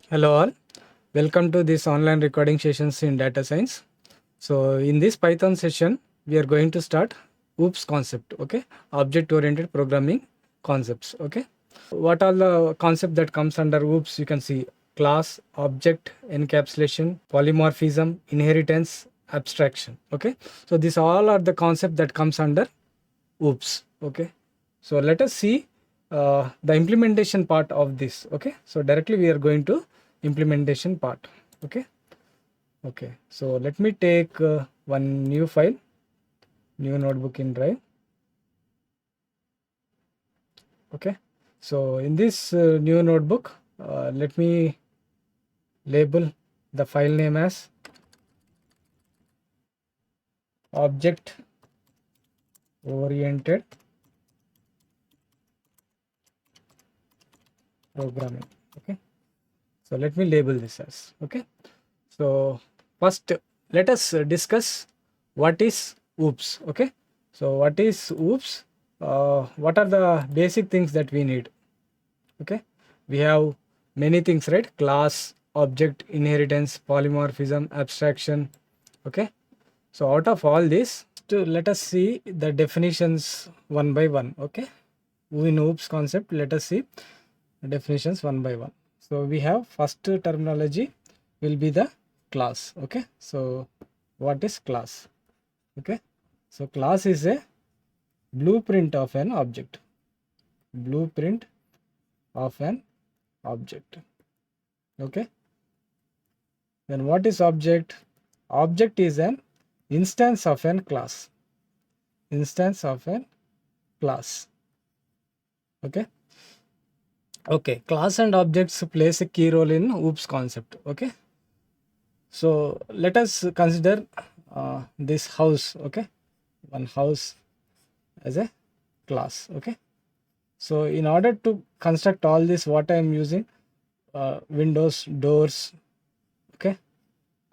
Hello all, welcome to this online recording sessions in data science. So in this Python session, we are going to start OOPS concept, okay? Object oriented programming concepts, okay? What are the concept that comes under OOPS? You can see class, object, encapsulation, polymorphism, inheritance, abstraction, okay? So these all are the concept that comes under OOPS, okay? So let us see the implementation part of this, okay? So directly we are going to implementation part, okay? Okay, so let me take one new file, new notebook in Drive, okay? So in this new notebook, let me label the file name as object oriented programming, okay? So let me label this as, okay? So first let us discuss what is OOPS, okay? So what is OOPS? What are the basic things that we need, okay? We have many things, right? Class, object, inheritance, polymorphism, abstraction, okay? So out of all this, let us see the definitions one by one, okay? In OOPS concept, let us see definitions one by one. So we have first terminology will be the class, okay? So what is class, okay? So class is a blueprint of an object, blueprint of an object, okay? Then what is object? Object is an instance of an class, instance of an class, okay? Okay, class and objects plays a key role in OOPS concept, okay? So let us consider this house, okay? One house as a class, okay? So in order to construct all this, what I am using, windows, doors, okay?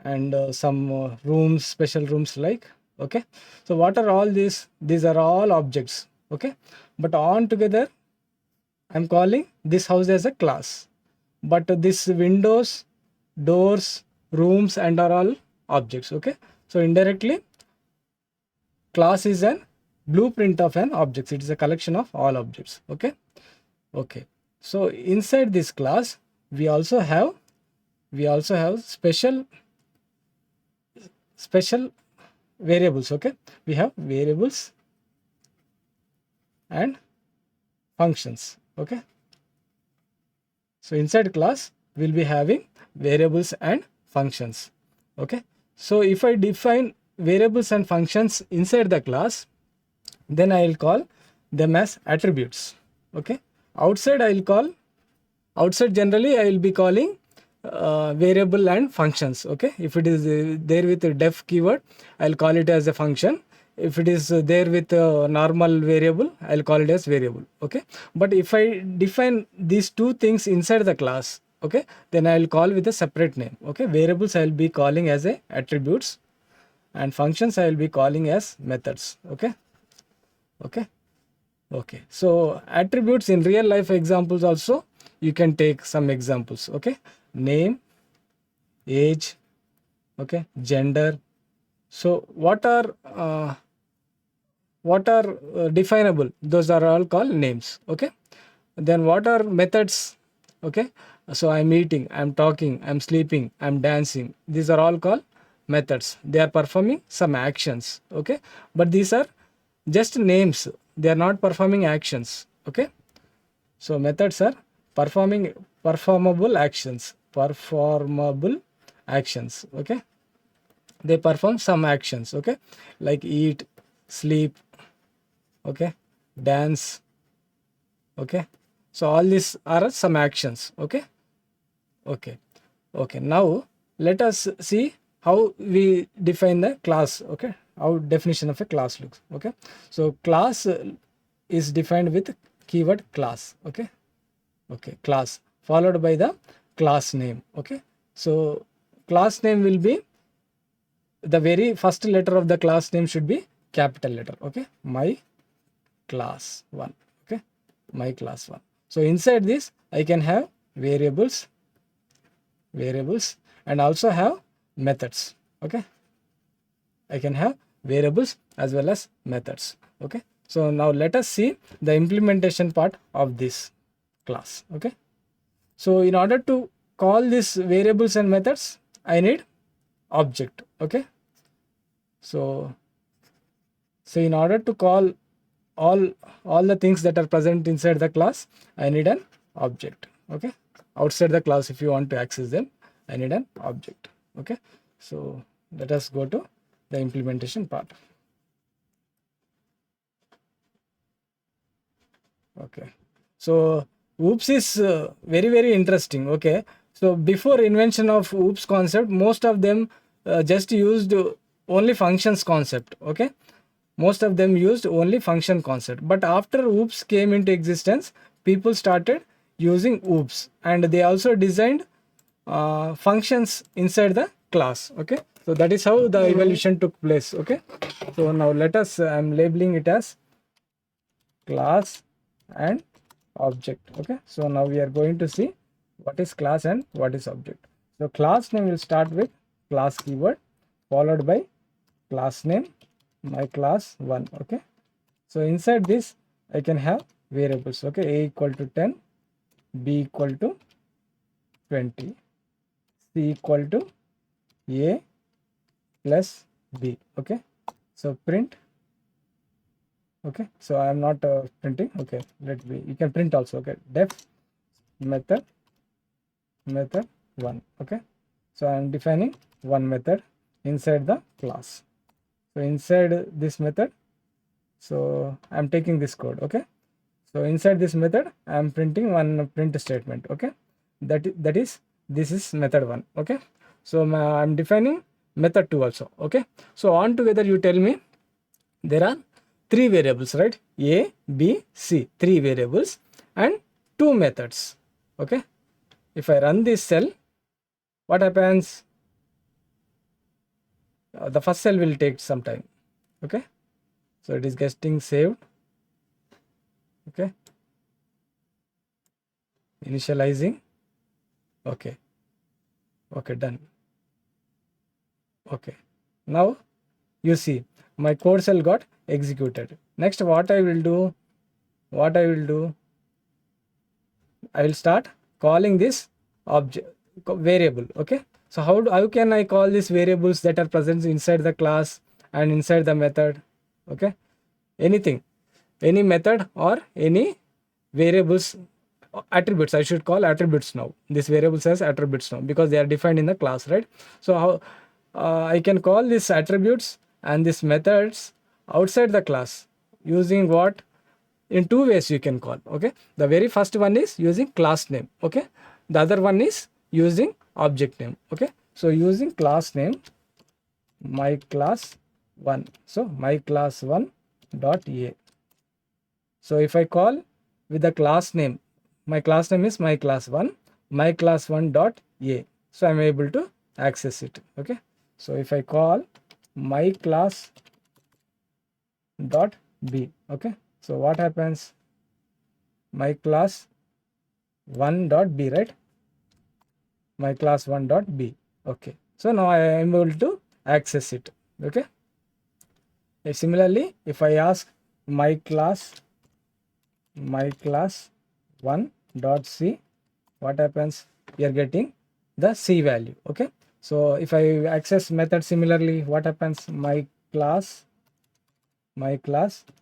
And some rooms, special rooms like, okay? So what are all these? These are all objects, okay? But on together, I'm calling this house as a class. But this windows, doors, rooms and are all objects, okay? So indirectly, class is an blueprint of an object. It is a collection of all objects, okay? Okay. So inside this class, we also have special variables, okay? We have variables and functions, okay? So inside class, we'll be having variables and functions, okay? So if I define variables and functions inside the class, then I will call them as attributes, okay? Outside generally I will be calling variable and functions, okay? If it is there with a def keyword, I'll call it as a function. If it is there with a normal variable, I'll call it as variable, okay? But if I define these two things inside the class, okay, then I'll call with a separate name, okay? Variables I'll be calling as a attributes and functions I'll be calling as methods, okay? Okay, so attributes in real life examples also, you can take some examples, okay? Name, age, okay, gender. So what are definable? Those are all called names, okay? Then what are methods? Okay, so I'm eating, I'm talking, I'm sleeping, I'm dancing. These are all called methods. They are performing some actions, okay? But these are just names. They are not performing actions, okay? So methods are performable actions, okay? They perform some actions, okay? Like eat, sleep, okay, dance, okay? So all these are some actions, okay? Okay, now let us see how we define the class, okay? How definition of a class looks, okay? So class is defined with keyword class, okay? Class followed by the class name, okay? So class name will be, the very first letter of the class name should be capital letter, okay? My class 1. Okay, my class 1. So inside this I can have variables and also have methods. Okay, I can have variables as well as methods. Okay, so now let us see the implementation part of this class. Okay, so in order to call these variables and methods, I need object. Okay, so in order to call all the things that are present inside the class, I need an object. Okay, outside the class, if you want to access them, I need an object. Okay, so let us go to the implementation part. Okay, so oops is very interesting. Okay, so before invention of oops concept, most of them just used only functions concept. Okay, most of them used only function concept, but after oops came into existence, people started using oops, and they also designed functions inside the class. Okay, so that is how the evolution took place. Okay, so now let us I'm labeling it as class and object. Okay, so now we are going to see what is class and what is object. So class name will start with class keyword followed by class name, my class 1. Okay, so inside this I can have variables. Okay, a equal to 10, b equal to 20, c equal to a plus b. Okay, so print. Okay, so I am not printing. Okay, let me, you can print also. Okay, def method 1. Okay, so I am defining one method inside the class. So inside this method, so I am taking this code. Okay, so inside this method I am printing one print statement. Okay, that is this is method 1. Okay, so I am defining method 2 also. Okay, so on together you tell me there are 3 variables, right? A, B, C, 3 variables and 2 methods. Okay, if I run this cell, what happens? The first cell will take some time. Okay, so it is getting saved. Okay, initializing. Okay, done. Okay, now you see my code cell got executed. Next, what I will do, I will start calling this object variable. Okay, so how can I call these variables that are present inside the class and inside the method? Okay, anything, any method or any variables, attributes, I should call attributes now. This variables as attributes now because they are defined in the class, right? So how I can call these attributes and these methods outside the class using what? In 2 ways you can call. Okay, the very first one is using class name. Okay, the other one is using object name. Okay, so using class name, my class 1. So my class 1 dot a. So if I call with the class name, my class name is my class 1, my class 1 dot a, so I'm able to access it. Okay, so if I call my class dot b. Okay, so what happens? My class 1 dot b, right? My class 1 dot b. Okay, so now I am able to access it. Okay, similarly if I ask my class 1 dot c, what happens? We are getting the c value. Okay, so if I access method similarly, what happens? My class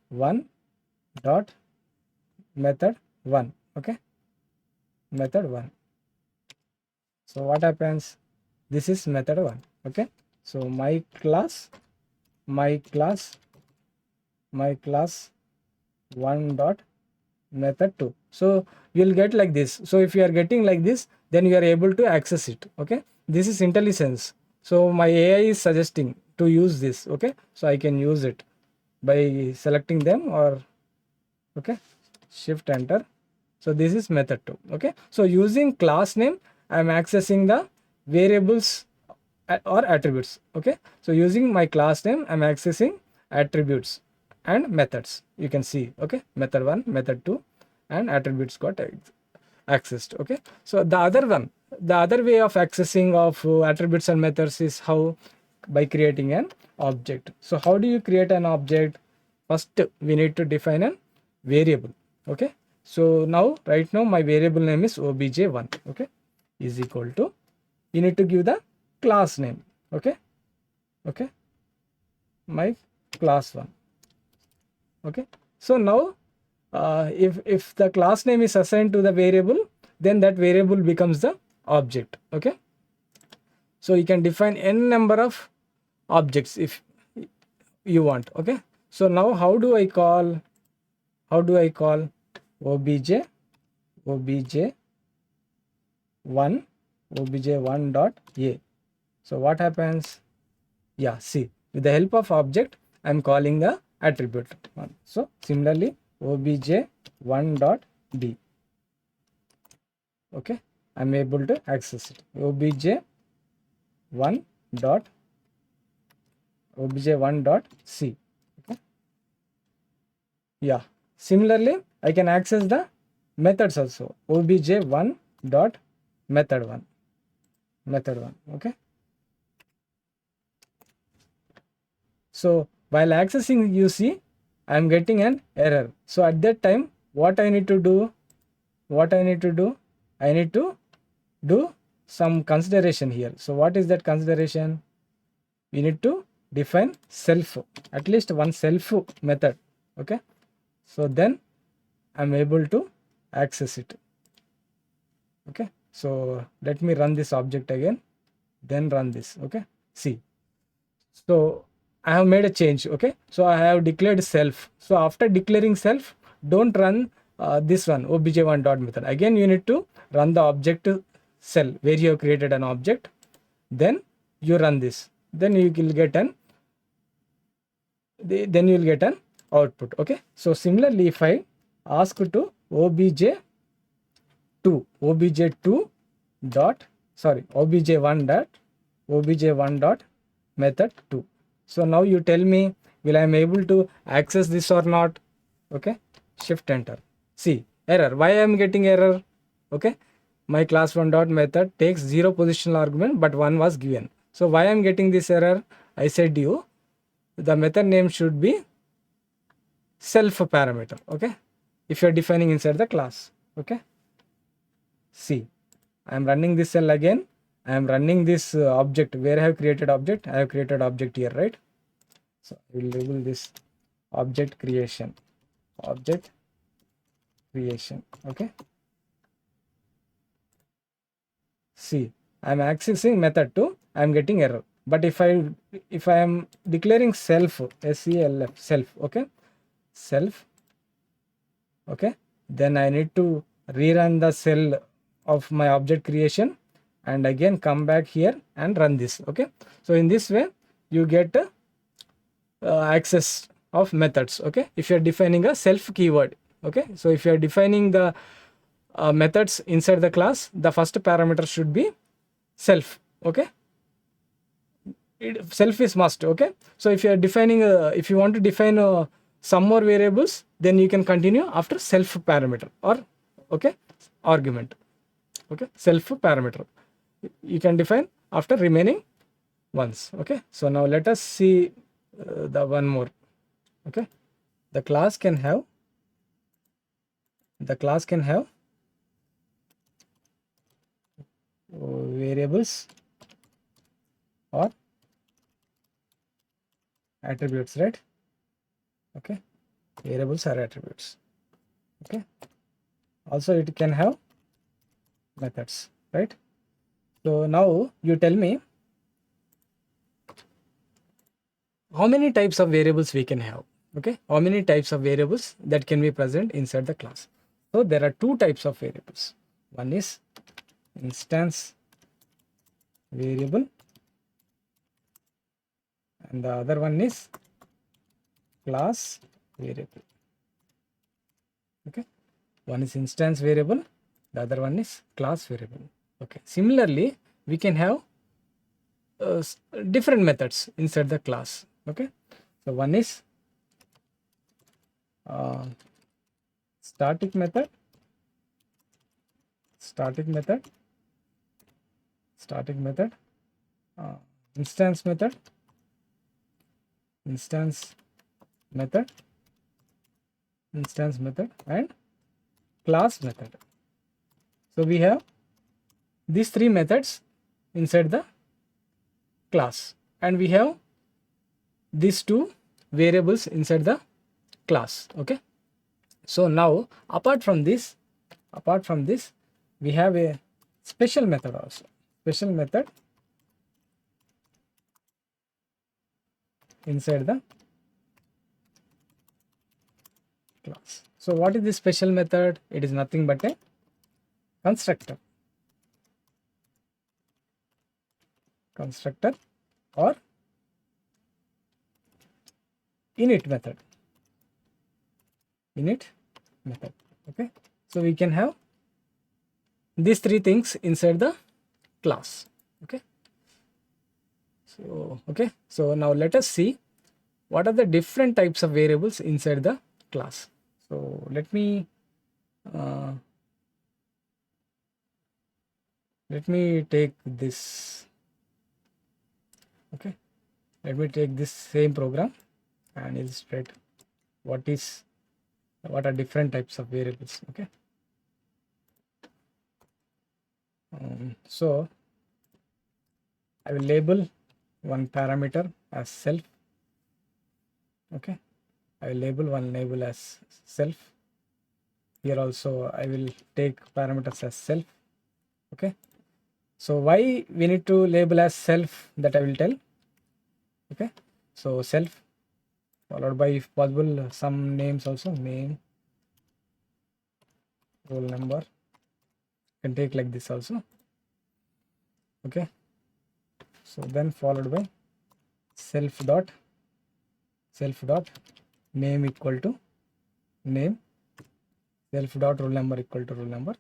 1 dot method 1. Okay, method 1. So what happens? This is method 1. Okay, so my class 1 dot method 2. So you'll get like this. So if you are getting like this, then you are able to access it. Okay, this is IntelliSense. So my AI is suggesting to use this. Okay, so I can use it by selecting them or okay, shift enter. So this is method 2. Okay, so using class name I am accessing the variables or attributes. Okay, so using my class name I am accessing attributes and methods. You can see, okay, method 1, method 2, and attributes got accessed. Okay, so the other way of accessing of attributes and methods is how? By creating an object. So how do you create an object? First we need to define a variable. Okay, so now right now my variable name is obj1. Okay, is equal to, you need to give the class name. Okay, okay, my class 1. Okay, so now if the class name is assigned to the variable, then that variable becomes the object. Okay, so you can define n number of objects if you want. Okay, so now how do I call obj1 obj1 dot a. So what happens? Yeah, see, with the help of object I am calling the attribute 1. So similarly obj1 dot b. Okay, I am able to access it. obj1 dot c. Okay, yeah, similarly I can access the methods also. obj1 dot method 1. Okay, so while accessing, you see I am getting an error. So at that time what I need to do? I need to do some consideration here. So what is that consideration? We need to define self, at least one self method. Okay, so then I'm able to access it. Okay, so let me run this object again, then run this. Okay, see, so I have made a change. Okay, so I have declared self. So after declaring self, don't run this one obj1 dot method. Again you need to run the object cell where you have created an object, then you run this, then you will get an output. Okay, so similarly if I ask to obj1 dot method 2. So now you tell me, will I am able to access this or not? Okay, shift enter. See, error. Why I am getting error? Okay, my class 1 dot method takes 0 positional argument, but 1 was given. So why I am getting this error? I said you, the method name should be self parameter. Okay, if you are defining inside the class. Okay, see, I am running this cell again. I am running this object where I have created object. I have created object here, right? So I will label this object creation. Okay, see, I am accessing method 2. I am getting error. But if I am declaring self, self, okay, self, okay, then I need to rerun the cell of my object creation and again come back here and run this. Okay, so in this way you get access of methods. Okay, if you are defining a self keyword. Okay, so if you are defining the methods inside the class, the first parameter should be self. Okay, self is must. Okay, so if you are defining if you want to define some more variables, then you can continue after self parameter or okay argument. Okay, self parameter you can define after remaining ones. Okay, so now let us see the one more. Okay, the class can have variables or attributes, right? Okay, variables are attributes. Okay, also it can have methods, right? So now you tell me how many types of variables we can have. Okay, how many types of variables that can be present inside the class. So there are two types of variables. One is instance variable and the other one is class variable. Okay, one is instance variable, the other one is class variable. Okay, similarly we can have different methods inside the class. Okay, so one is static method, uh, instance method, and class method. So we have these three methods inside the class, and we have these two variables inside the class. Okay, so now apart from this we have a special method also, inside the class. So what is this special method? It is nothing but a constructor or init method. Okay, so we can have these three things inside the class. So now let us see what are the different types of variables inside the class. So let me take this. Okay, let me take this same program and illustrate what are different types of variables. Okay, so I will label one parameter as self. Okay, I will label one label as self. Here also I will take parameters as self. Okay, so why we need to label as self, that I will tell. Okay, so self followed by, if possible, some names also, name, roll number, you can take like this also. Okay, so then followed by self dot name equal to name, self dot roll number equal to roll number.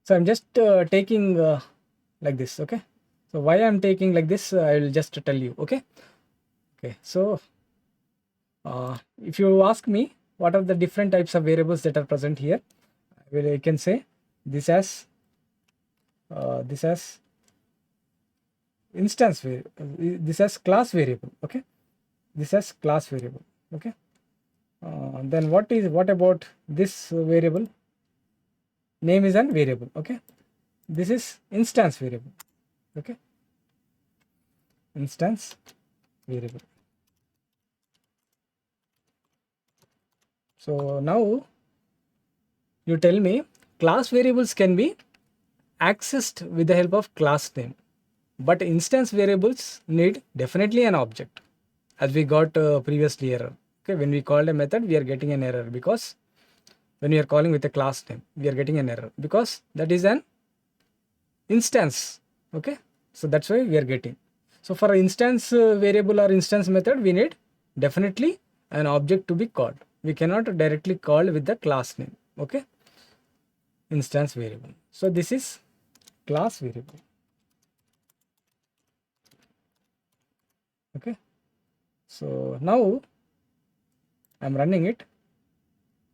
So I'm just taking like this. Okay, so why I'm taking like this, I will just tell you. Okay, so if you ask me what are the different types of variables that are present here, I can say this as instance variable, this as class variable. Okay, this as class variable. Okay, then what about this variable? Name is an variable. Okay, this is instance variable. Okay, instance variable. So now you tell me, class variables can be accessed with the help of class name, but instance variables need definitely an object, as we got previously error. Okay, when we called a method, we are getting an error because when we are calling with a class name, we are getting an error because that is an instance. Okay, so that's why we are getting. So for instance variable or instance method, we need definitely an object to be called. We cannot directly call with the class name. Okay, instance variable. So this is class variable. Okay, so now I'm running it.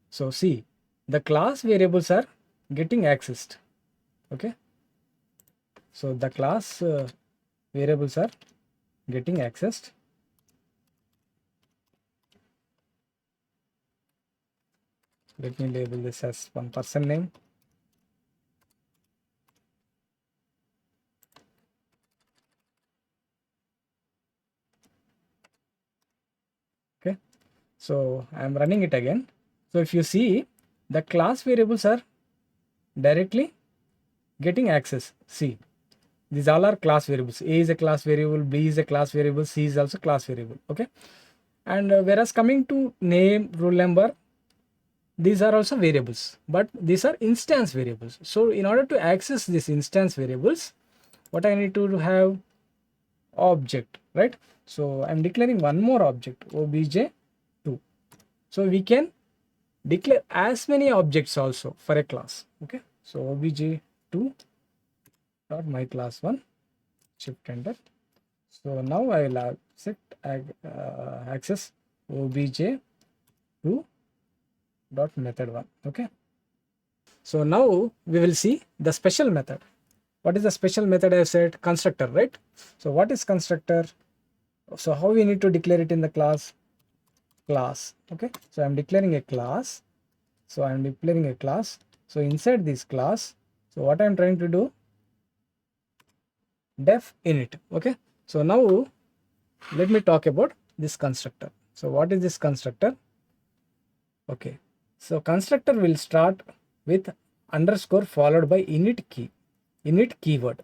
So see, the class variables are getting accessed. Okay, so the class variables are getting accessed. Let me label this as one person name. Okay, so I am running it again. So if you see, the class variables are directly getting access. See, these all are class variables. A is a class variable, B is a class variable, C is also class variable. Okay, and whereas coming to name, roll number, these are also variables, but these are instance variables. So in order to access these instance variables, what I need to have? Object, right? So I'm declaring one more object, obj2. So we can declare as many objects also for a class. Okay, so obj2 dot my class 1, shift enter. So now I will access obj2 dot method 1. Okay, so now we will see the special method. What is the special method? I have said constructor, right? So what is constructor? So how we need to declare it in the class? Okay, so I'm declaring a class. So I'm declaring a class. So inside this class, so what I'm trying to do, def init. Okay, so now let me talk about this constructor. So what is this constructor? Okay, so constructor will start with underscore followed by init keyword.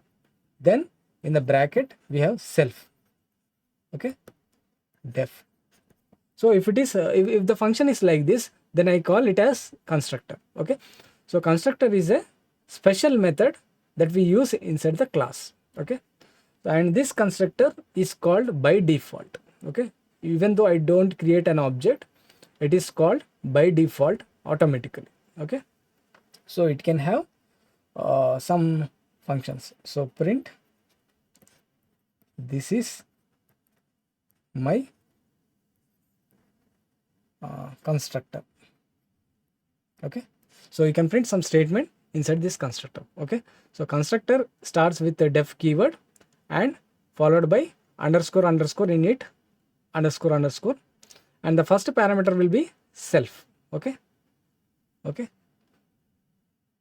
Then in the bracket we have self. Okay, def. So if it is if the function is like this, then I call it as constructor. Okay, so constructor is a special method that we use inside the class. Okay, and this constructor is called by default. Okay, even though I don't create an object, it is called by default automatically. Okay, so it can have some functions. So print, this is my constructor. Okay, so you can print some statement inside this constructor. Okay, so constructor starts with the def keyword and followed by underscore init underscore, and the first parameter will be self. Okay,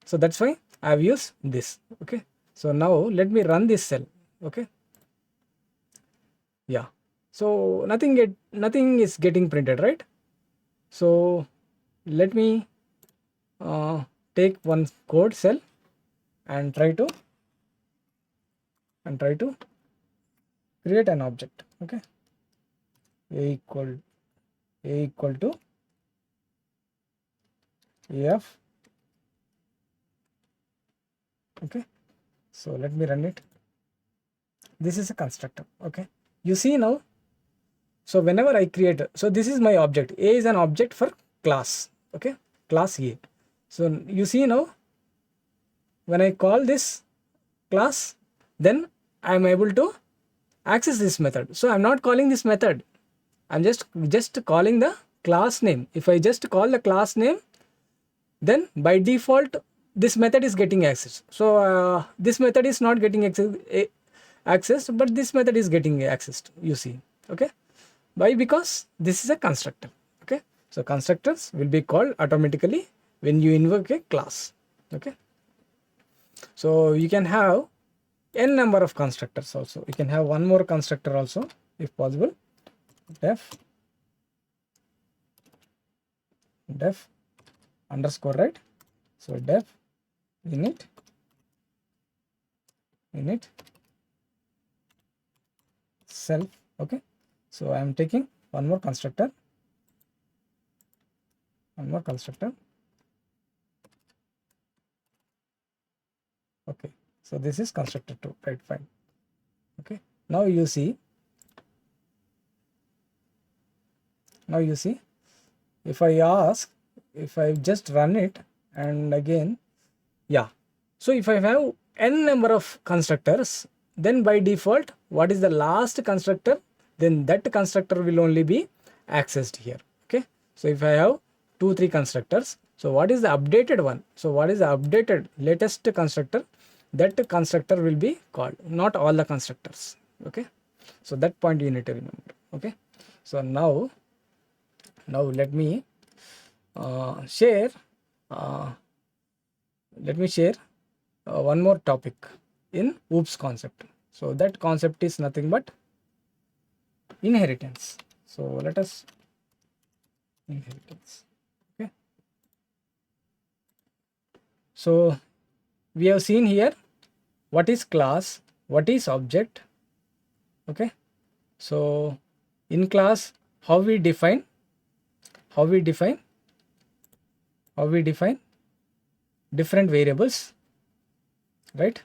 so that's why I have used this. Okay, so now let me run this cell. Okay, yeah, so nothing is getting printed, right? So let me take one code cell and try to create an object. Okay, a equal to af. Okay, so let me run it. This is a constructor. Okay, you see now, so whenever I create, so this is my object. A is an object for class. Okay, class A. So you see now, when I call this class, then I am able to access this method. So I'm not calling this method, I'm just calling the class name. If I just call the class name, then by default this method is getting access. So this method is not getting accessed, but this method is getting accessed, you see. Okay, why? Because this is a constructor. Okay, so constructors will be called automatically when you invoke a class. Okay, so you can have n number of constructors also. You can have one more constructor also if possible. Def underscore, right? So def init self. Okay, so I am taking one more constructor. Okay, so this is constructor 2, right? Fine. Okay, now you see, if I just run it and again, yeah, so if I have n number of constructors, then by default what is the last constructor, then that constructor will only be accessed here. Okay, so if I have 2-3 constructors, so what is the updated one? So what is the updated latest constructor? That constructor will be called, not all the constructors. Okay, so that point you need to remember. Okay, so now let me share one more topic in OOPS concept. So that concept is nothing but inheritance. So let us inheritance. Okay, so we have seen here what is class, what is object. Okay, so in class how we define different variables, right?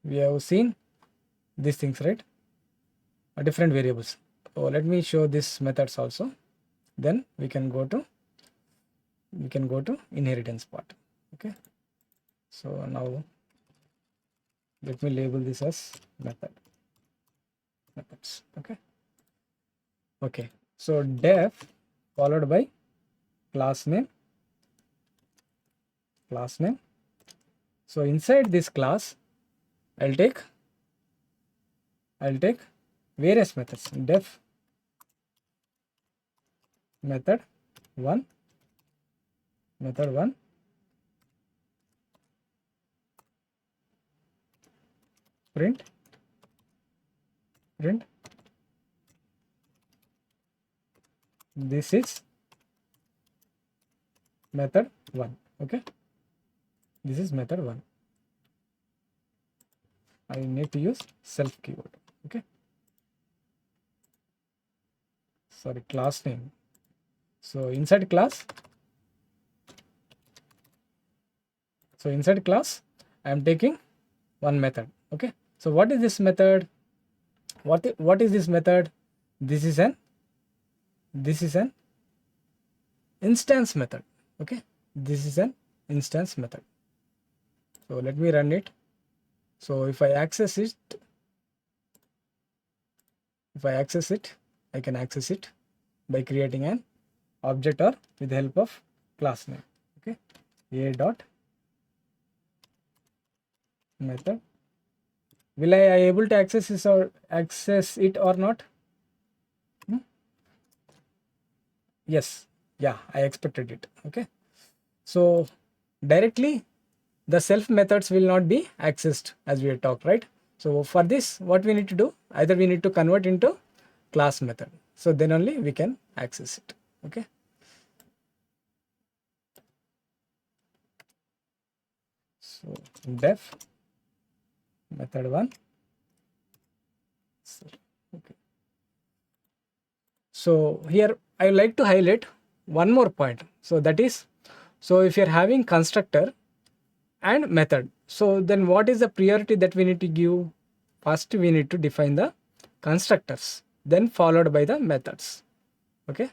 We have seen these things, right? Different variables. So let me show this methods also, then we can go to inheritance part. Okay, so now let me label this as methods. Okay, Okay, so def followed by class name. So inside this class I'll take various methods. Def method 1, print this is method 1. Okay, this is method 1. I need to use self keyword. Okay, sorry, class name. So inside class I am taking one method. Okay, so what is this method? What is this method? This is an instance method. Okay, this is an instance method. So let me run it. So if I access it, I can access it by creating an object or with the help of class name. Okay, a dot method. Will I able to access this or access it or not? Yes, yeah, I expected it. Okay, so directly the self methods will not be accessed as we had talked, right? So for this, what we need to do, either we need to convert into class method, so then only we can access it. Okay, so def method 1. Okay, so here I would like to highlight one more point. So that is, so if you're having constructor and method, so then what is the priority that we need to give? First we need to define the constructors, then followed by the methods. Okay,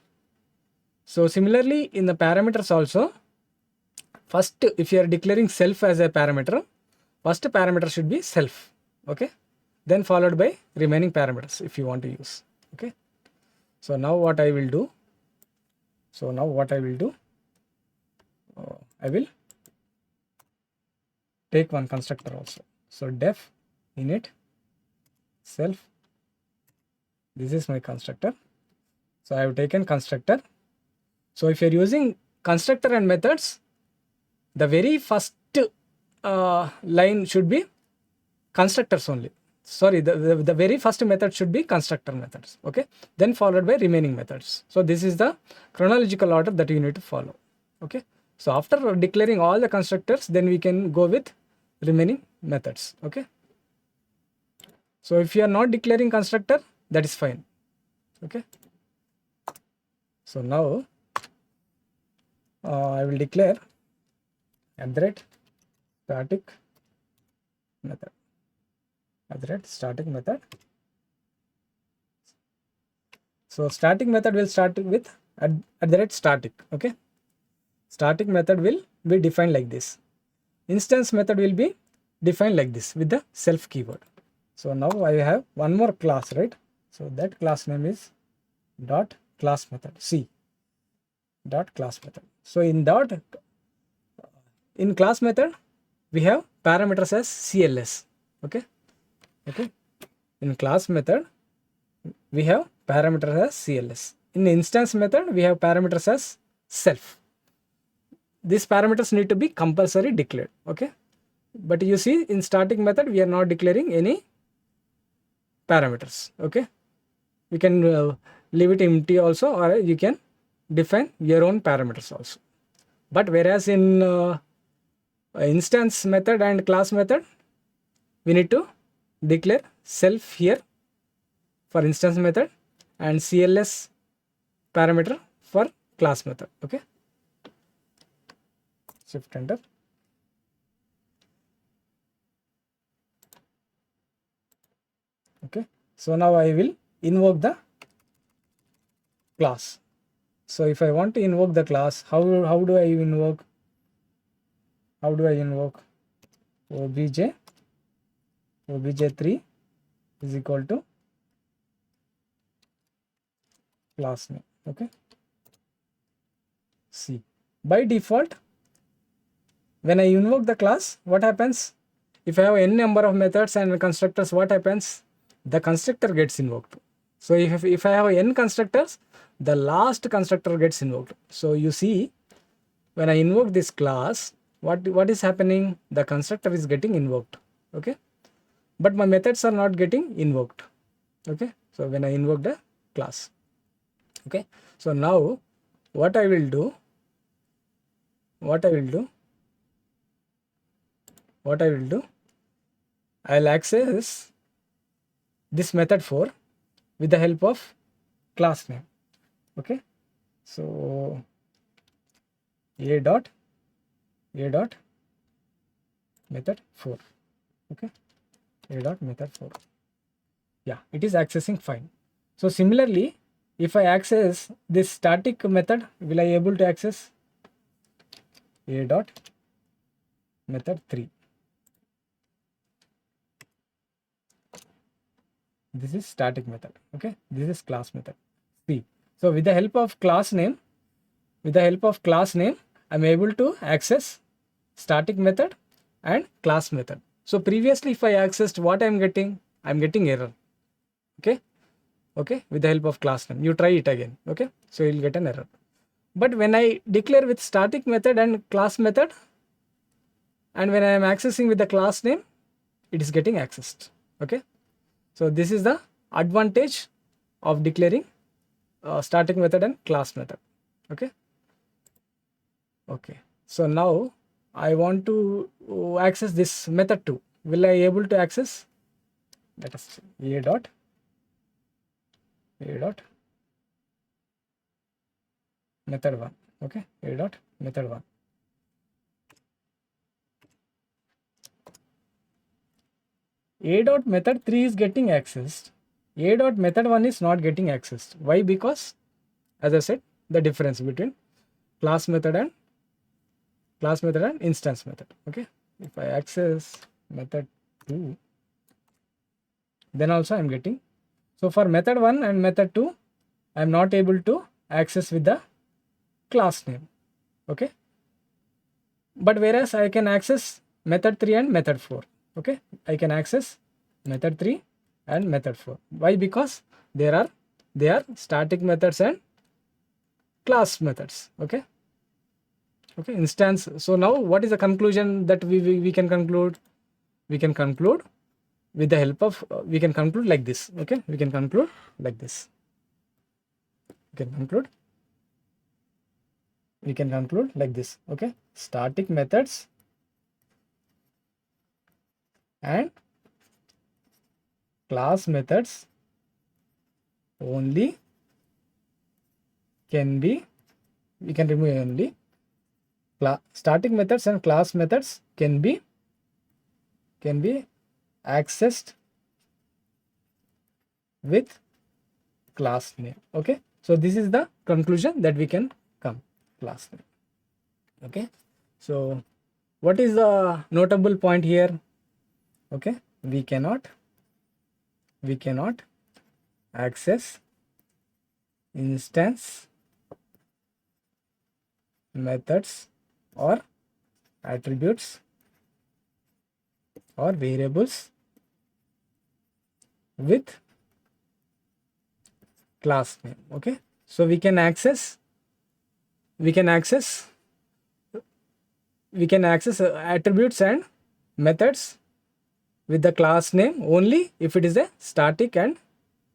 so similarly in the parameters also, first if you are declaring self as a parameter, first parameter should be self. Okay, then followed by remaining parameters if you want to use. Okay, so now what I will do, I will take one constructor also. So def init self, this is my constructor. So I have taken constructor. So if you're using constructor and methods, the very first line should be constructors only. Sorry, the very first method should be constructor methods. Okay, then followed by remaining methods. So this is the chronological order that you need to follow. Okay, so after declaring all the constructors, then we can go with remaining methods. Okay, so if you are not declaring constructor, that is fine. Okay, so now I will declare @static method. So static method will start with @static. Okay, static method will be defined like this. Instance method will be defined like this with the self keyword. So now I have one more class, right? So that class name is dot class method, C dot class method. So in class method we have parameters as CLS. Okay, in class method we have parameters as CLS. In instance method we have parameters as self. These parameters need to be compulsory declared. Okay, but you see in static method we are not declaring any parameters. Okay, we can leave it empty also, or you can define your own parameters also. But whereas in instance method and class method, we need to declare self here for instance method and CLS parameter for class method. Okay, shift enter. Okay, so now I will invoke the class. So if I want to invoke the class, how do I invoke? obj3 is equal to class name. Okay, see, by default when I invoke the class, what happens? If I have n number of methods and constructors, what happens? The constructor gets invoked. So if I have n constructors, the last constructor gets invoked. So you see, when I invoke this class, what is happening? The constructor is getting invoked. Okay, but my methods are not getting invoked. Okay, so when I invoke the class. Okay, so now what I will do, I'll access this method 4 with the help of class name. Okay, so a dot method 4. Okay, a dot method 4. Yeah, it is accessing fine. So similarly, if I access this static method, will I able to access a dot method 3? This is static method. Okay, this is class method. See, so with the help of class name, I'm able to access static method and class method. So previously, if I accessed, what I'm getting error. Okay, with the help of class name, you try it again. Okay, so you'll get an error. But when I declare with static method and class method, and when I am accessing with the class name, it is getting accessed. Okay, so this is the advantage of declaring static method and class method. Okay, so now I want to access this method 2. Will I able to access? Let us see, a dot method 1. Okay, a dot method 1. A dot method 3 is getting accessed. A dot method 1 is not getting accessed. Why? Because, as I said, the difference between class method and instance method. Okay, if I access method 2, then also I am getting. So for method 1 and method 2, I am not able to access with the class name. Okay, but whereas I can access method 3 and method 4. Okay, I can access method 3 and method 4. Why? Because they are static methods and class methods. Okay, instance. So now what is the conclusion that we can conclude? We can conclude with the help of we can conclude like this. Okay, we can conclude like this. We can conclude like this. Okay, static methods and class methods only can be, we can remove only static methods and class methods can be accessed with class name. Okay, so this is the conclusion that we can come, class name. Okay, so what is the notable point here? Okay, we cannot access instance methods or attributes or variables with class name. Okay, so we can access attributes and methods with the class name only if it is a static and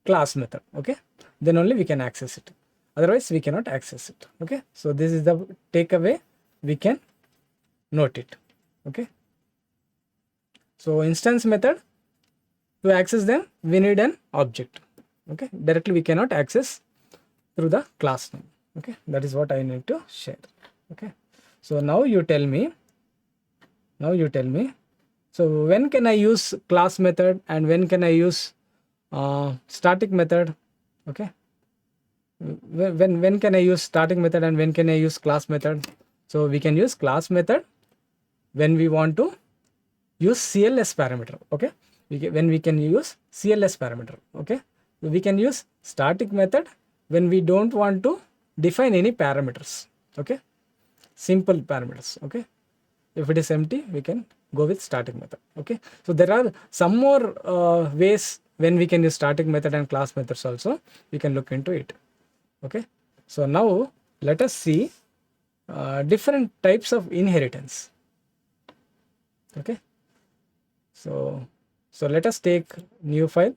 class method. Okay, then only we can access it, otherwise we cannot access it. Okay, so this is the takeaway, we can note it. Okay, so instance method, to access them we need an object. Okay, directly we cannot access through the class name. Okay, that is what I need to share. Okay, so now you tell me, so when can I use class method and when can I use static method? Okay, when can I use static method and when can I use class method? So we can use class method when we want to use CLS parameter. Okay, when we can use CLS parameter. Okay, so we can use static method when we don't want to define any parameters. Okay, simple parameters. Okay, if it is empty, we can go with static method. Okay, so there are some more ways when we can use static method and class methods also. We can look into it. Okay, so now let us see different types of inheritance. Okay, so let us take new file.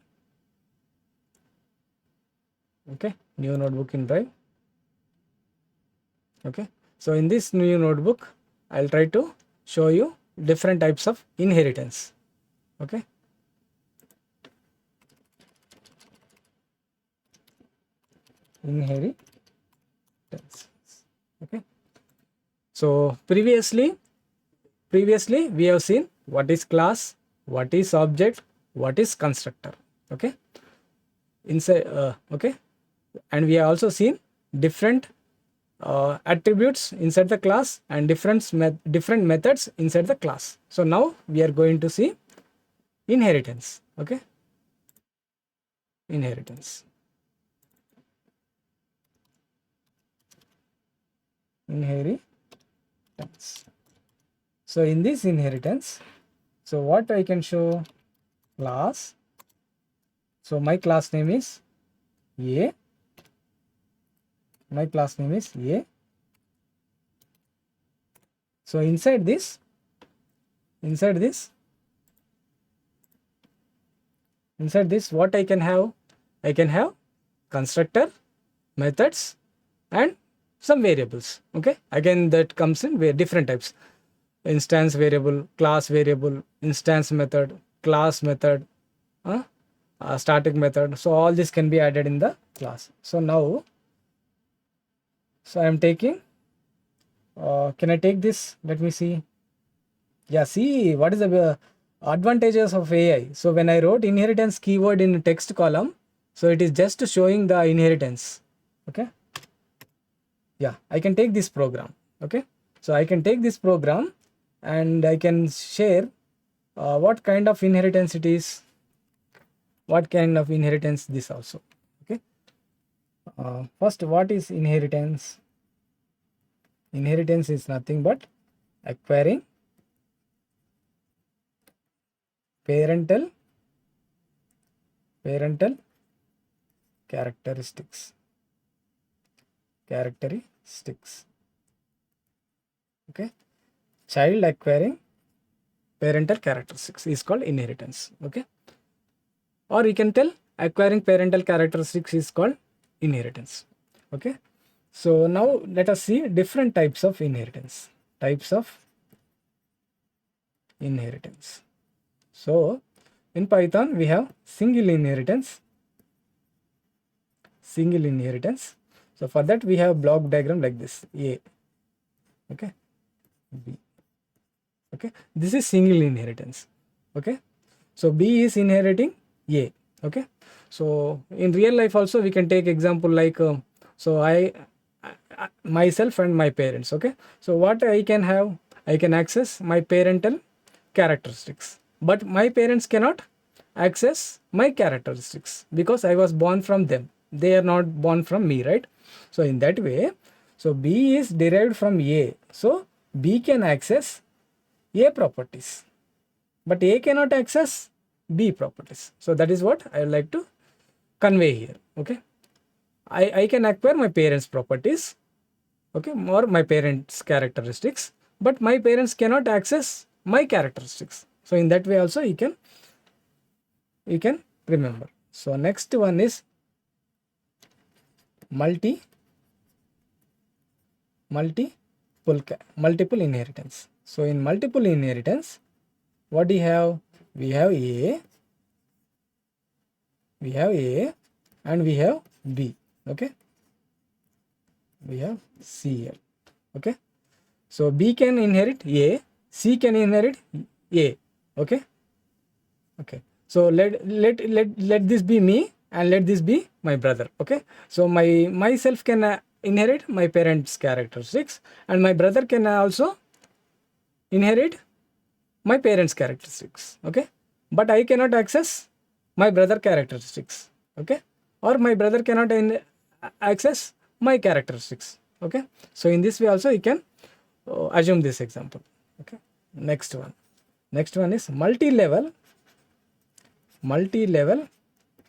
Okay, new notebook in Drive. Okay, so in this new notebook, I'll try to show you different types of inheritance. Okay, inheritance. Okay, so previously we have seen what is class, what is object, what is constructor. Okay, inside okay, and we have also seen different attributes inside the class and different methods inside the class. So now we are going to see inheritance. Okay, inheritance. So in this inheritance, so what I can show, class. So my class name is A. My class name is A. So inside this what I can have? I can have constructor, methods, and some variables. Okay, again that comes in different types: instance variable, class variable, instance method, class method, static method. So all this can be added in the class. So now, so I am taking, can I take this? Let me see. Yeah, see what is the advantages of AI. So when I wrote inheritance keyword in text column, so it is just showing the inheritance. Okay, yeah, I can take this program. Okay, so I can take this program and I can share what kind of inheritance it is, what kind of inheritance this also. Okay, first, what is inheritance? Inheritance is nothing but acquiring parental characteristics. Okay, child acquiring parental characteristics is called inheritance. Okay, or you can tell acquiring parental characteristics is called inheritance. Okay, so now let us see different types of inheritance. So in Python we have single inheritance. So for that we have block diagram like this: A, okay, B. Okay, this is single inheritance. Okay, so B is inheriting A. Okay, so in real life also we can take example like so I myself and my parents. Okay, so what I can have, I can access my parental characteristics, but my parents cannot access my characteristics because I was born from them. They are not born from me, right? So in that way, so B is derived from A, so B can access A properties, but A cannot access B properties. So that is what I would like to convey here. Okay, I can acquire my parents properties, okay, or my parents characteristics, but my parents cannot access my characteristics. So in that way also you can remember. So next one is multiple inheritance. So in multiple inheritance, what do you have? We have A, and we have B. Okay, we have CL. Okay, so B can inherit A, C can inherit A. Okay, so let this be me and let this be my brother. Okay, so myself can inherit my parents characteristics, and my brother can also inherit my parents characteristics. Okay, but I cannot access my brother characteristics. Okay, or my brother cannot access my characteristics. Okay, so in this way also you can assume this example. Okay, next one is multi-level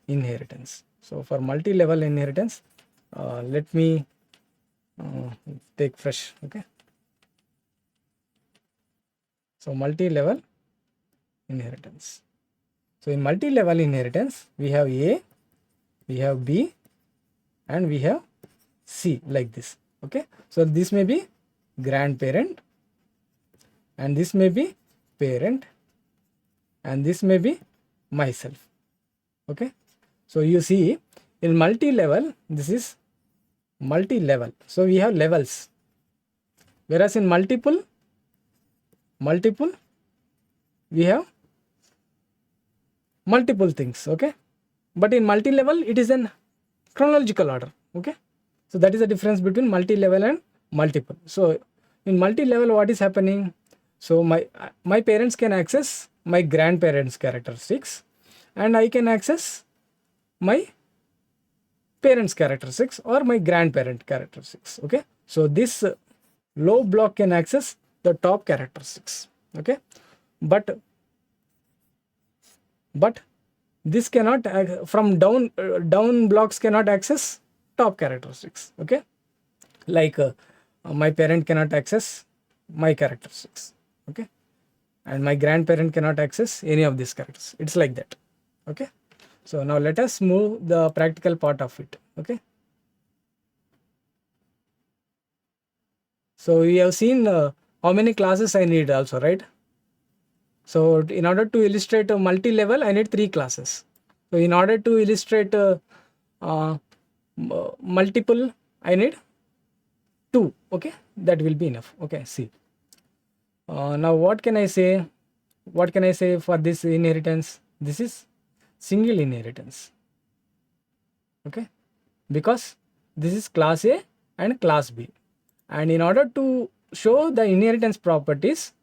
inheritance. So for multi-level inheritance, let me take fresh. Okay, so multi-level inheritance. So in multi-level inheritance, we have A, we have B, and we have C, like this. Okay, so this may be grandparent, and this may be parent, and this may be myself. Okay, so you see in multi-level, this is multi-level, so we have levels, whereas in multiple we have multiple things. Okay, but in multi-level it is in chronological order. Okay, so that is the difference between multi-level and multiple. So in multi-level, what is happening? So my parents can access my grandparents characteristics, and I can access my parents characteristics or my grandparent characteristics. Okay, so this low block can access the top characteristics. Okay, but this cannot from down blocks cannot access top characteristics. Okay, like my parent cannot access my characteristics. Okay, and my grandparent cannot access any of these characters. It's like that. Okay, so now let us move the practical part of it. Okay, so we have seen how many classes I need also, right? So in order to illustrate a multi-level, I need 3 classes. So in order to illustrate multiple, I need 2. Okay, that will be enough. Okay, see. Now what can I say? What can I say for this inheritance? This is single inheritance. Okay, because this is class A and class B, and in order to show the inheritance properties,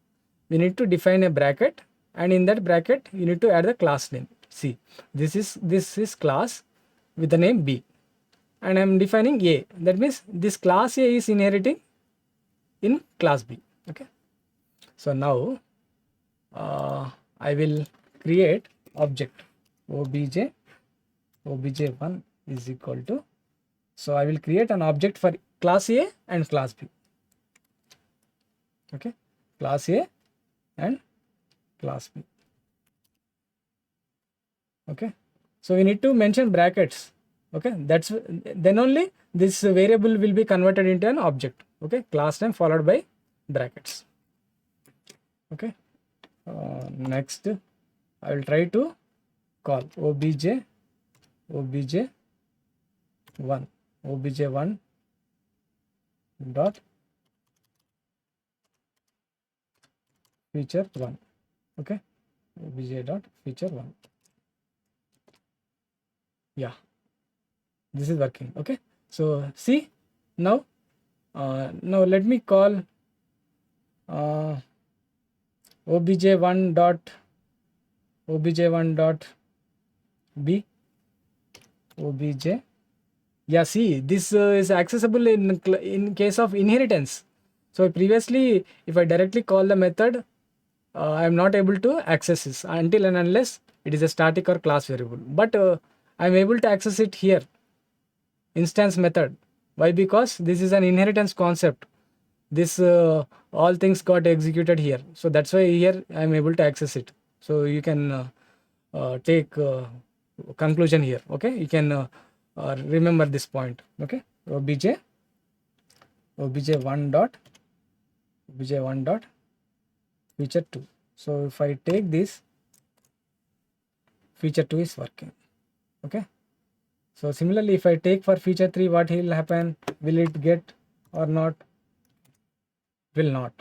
we need to define a bracket, and in that bracket you need to add the class name. See, this is class with the name B, and I am defining A. That means this class A is inheriting in class B. Okay, so now I will create object obj1 is equal to, so I will create an object for class A and class B. Okay, class A and class B. Okay, so we need to mention brackets. Okay, that's then only this variable will be converted into an object. Okay, class name followed by brackets. Okay, next I will try to call obj1 dot feature 1. Okay, obj dot feature 1. Yeah, this is working. Okay, so see now now let me call obj1 dot b obj. Yeah, see, this is accessible in case of inheritance. So previously if I directly call the method, I am not able to access this until and unless it is a static or class variable, but I am able to access it here, instance method. Why? Because this is an inheritance concept. This all things got executed here, so that's why here I am able to access it. So you can take conclusion here. Okay, you can remember this point. Okay, obj1 dot feature 2. So if I take this, feature 2 is working. Okay, so similarly if I take for feature 3, what will happen? Will it get or not? Will not.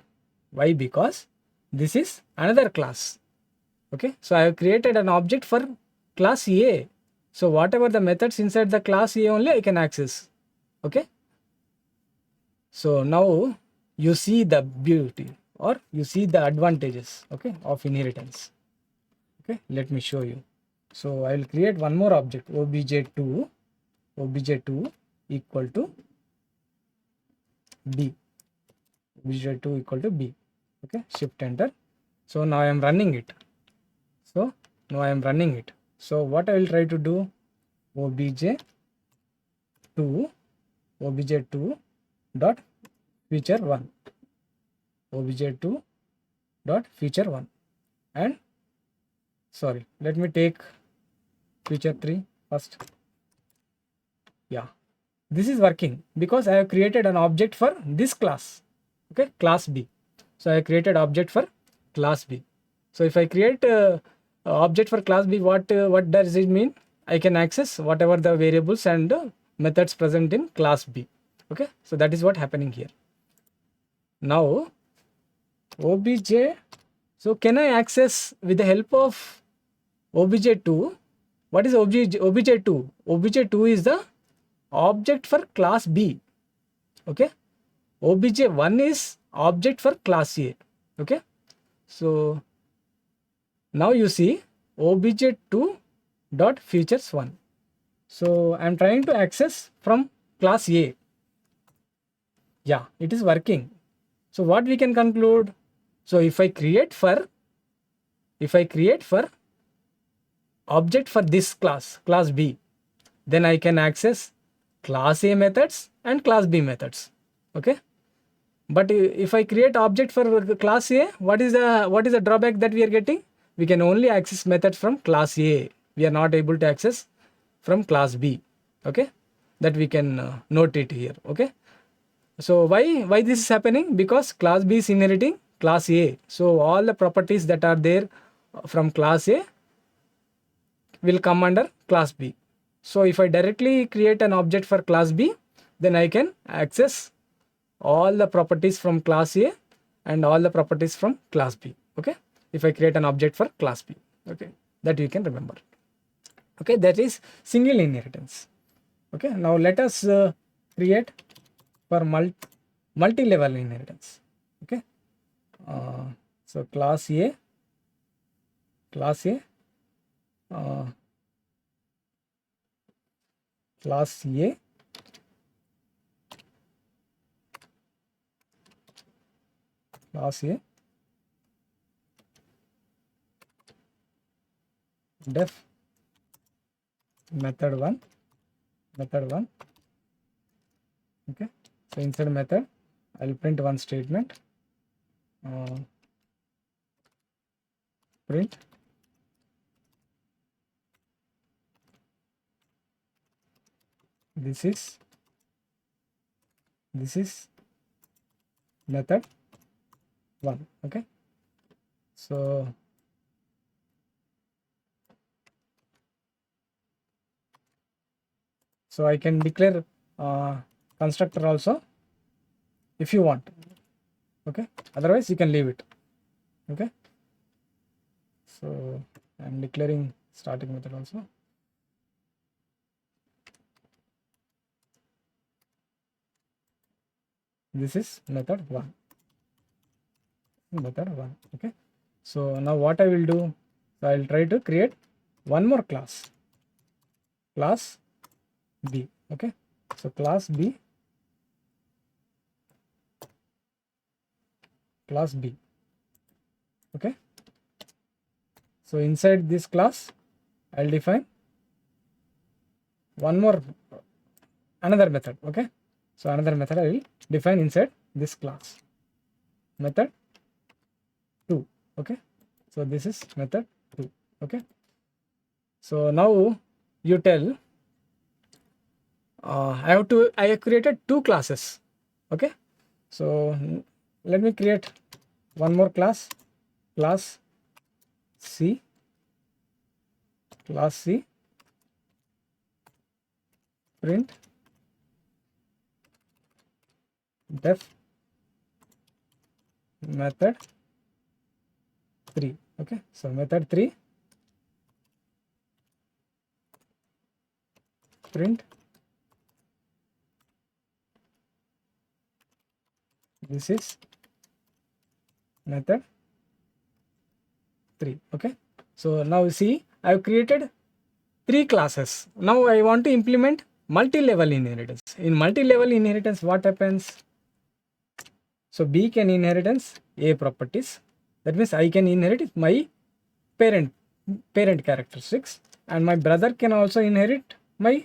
Why? Because this is another class. Okay, so I have created an object for class A, so whatever the methods inside the class A only I can access. Okay, so now you see the beauty, or you see the advantages, okay, of inheritance. Okay, let me show you. So I will create one more object, obj2, equal to B. obj2 equal to B. Okay, shift enter. So now I am running it. So now I am running it. So what I will try to do, obj2 dot feature 1, obj2 dot feature 1, and sorry, let me take feature 3 first. Yeah, this is working because I have created an object for this class. Okay, class B. So I created object for class B. So if I create a object for class B, what does it mean? I can access whatever the variables and methods present in class B. Okay, so that is what happening here. Now obj, so can I access with the help of obj2? What is obj2? obj2 is the object for class B. Okay, obj1 is object for class A. Okay, so now you see obj2 dot features 1. So I am trying to access from class A. Yeah, it is working. So what we can conclude? So if I create for object for this class B, then I can access class A methods and class B methods. Okay, but if I create object for class A, what is the drawback that we are getting? We can only access methods from class A. We are not able to access from class B. Okay, that we can note it here. Okay, so why this is happening? Because class B is inheriting class A. So all the properties that are there from class A will come under class B. So if I directly create an object for class B, then I can access all the properties from class A and all the properties from class B. Okay, if I create an object for class B. Okay, that you can remember. Okay, that is single inheritance. Okay, now let us create for multi-level inheritance. Okay, so class A, class A, class A, class A, def method 1, okay, so inside method I will print one statement, print this is method 1. Okay, so I can declare constructor also if you want. Okay, otherwise you can leave it. Okay, so I am declaring starting method also. This is method 1. Okay, so now what I will do, so I will try to create one more class B. Okay, so class B, okay, so inside this class I'll define one more another method. Okay, so another method I will define inside this class, method 2. Okay, so this is method 2. Okay, so now you tell I have created two classes. Okay, so let me create one more class C, print def method 3. Okay, so method 3 print this is method 3. Okay, so now see I have created 3 classes. Now I want to implement multi-level inheritance. In multi-level inheritance, what happens? So B can inheritance A properties. That means I can inherit my parent characteristics, and my brother can also inherit my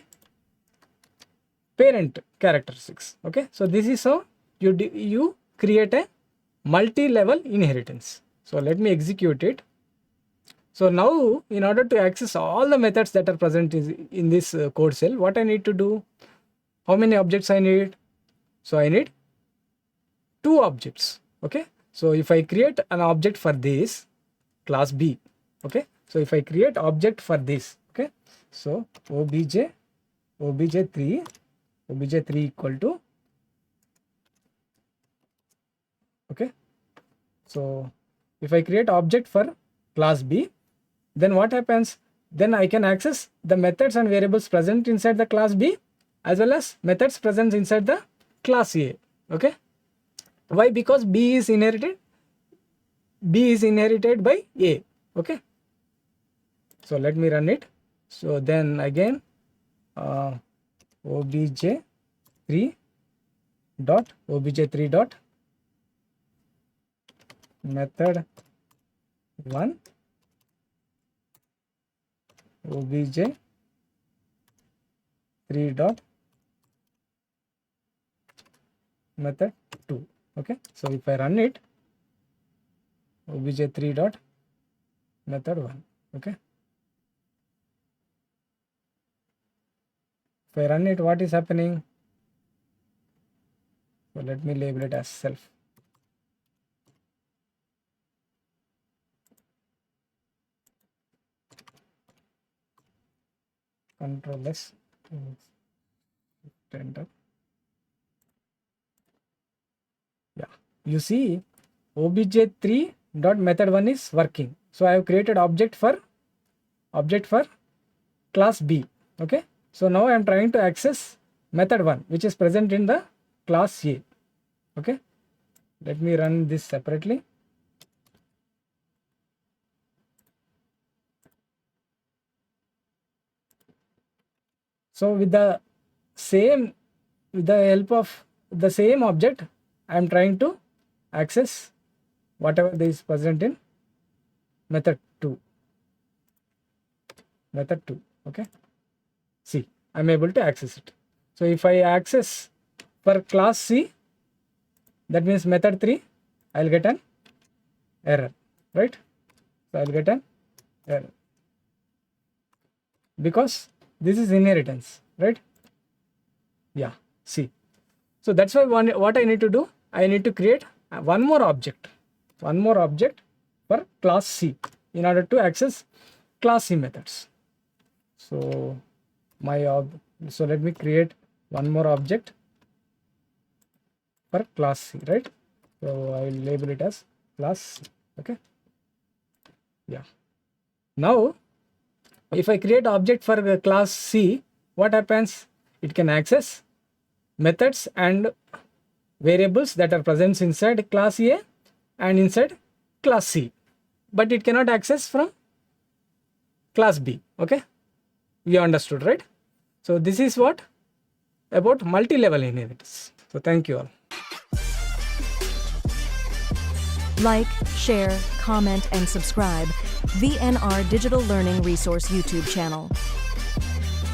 parent characteristics. Okay, so this is how you create a multi-level inheritance. So let me execute it. So now, in order to access all the methods that are present in this code cell, what I need to do? How many objects I need? So I need 2 objects. Okay, so if I create an object for this class B, okay, so if I create object for this, okay, so obj3 equal to, okay, so if I create object for class B, then what happens? Then I can access the methods and variables present inside the class B as well as methods present inside the class A. Okay, why? Because B is inherited by A. Okay, so let me run it. So then again obj3 dot method 1 obj3 dot method 2. Okay, so if I run it, obj3 dot method 1. Okay, if I run it, what is happening? So let me label it as self. Control S, enter. Yeah, you see obj3 dot method 1 is working. So I have created object for class B. Okay, so now I am trying to access method 1 which is present in the class A. Okay, let me run this separately. So with the help of the same object, I am trying to access whatever is present in method 2. Okay, see, I am able to access it. So if I access for class C, that means method 3, I will get an error, right? So I will get an error because this is inheritance, right? Yeah, see. So that's why what I need to do, I need to create one more object for class C in order to access class C methods. So so let me create one more object for class C, right? So I will label it as class C. Okay, yeah. Now if I create object for class C, what happens? It can access methods and variables that are present inside class A and inside class C, but it cannot access from class B. Okay, you understood, right? So this is what about multi-level inheritance. So thank you all. Like, share, comment, and subscribe VNR Digital Learning Resource YouTube channel.